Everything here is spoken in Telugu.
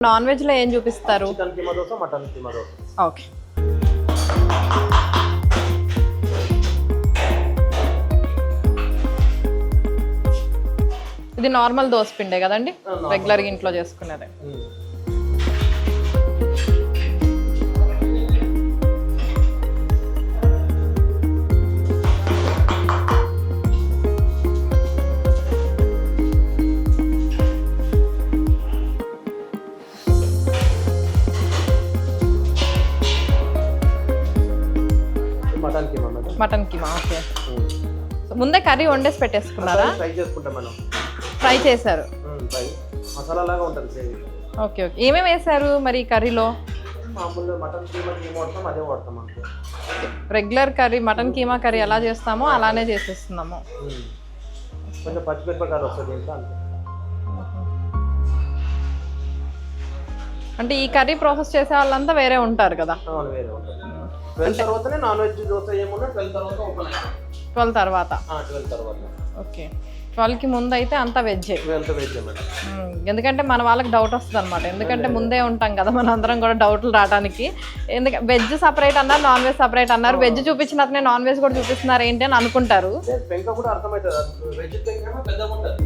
నాన్ వెజ్ లో ఏం చూపిస్తారు? Chicken keema dosa, mutton keema dosa. Okay. ఇది నార్మల్ దోశ పిండే కదండి, రెగ్యులర్గా ఇంట్లో చేసుకునేది. మటన్ కీమా. ఓకే. ముందే కర్రీ వండేసి పెట్టేసుకున్నారా? ఫ్రై చేసుకుంటాం మనం. ఫ్రై చేశారు. మసాలా లాగా ఉంటుంది సేమ్. Okay okay. ఏమేమి వేసారు మరి కర్రీలో? మామూలుగా మటన్ కీమా వాడతాం, అదే వాడతాం అంతే. Regular curry mutton keema curry ఎలా చేస్తామో అలానే చేసేస్తున్నాము. కొంచెం పచ్చిమిరపకాయలు వస్తుంది ఇంకా అంతే. అంటే ఈ కర్రీ ప్రాసెస్ చేసే వాళ్ళంతా వేరే ఉంటారు కదా? వేరే ఉంటారు. 12 తర్వాతనే నాన్ వెజ్ దోశ ఏమున్నా 12 తర్వాత ఓపెన్ అవుతుంది. 12 తర్వాత. 12 తర్వాత. ఓకే. 12కి ముందు అయితే అంతా వెజ్. Veg madam. ఎందుకంటే మన వాళ్ళకి డౌట్ వస్తుంది అనమాట, ఎందుకంటే ముందే ఉంటాం కదా మన అందరం కూడా డౌట్లు రావడానికి. ఎందుకంటే వెజ్ సపరేట్ అన్నారు, నాన్ వెజ్ సపరేట్ అన్నారు, వెజ్ చూపించిన అతనే నాన్ వెజ్ కూడా చూపిస్తున్నారు ఏంటి అని అనుకుంటారు. పెంక కూడా అర్థమవుతుంది, వెజ్ పెంక పెద్దగా ఉంటుంది.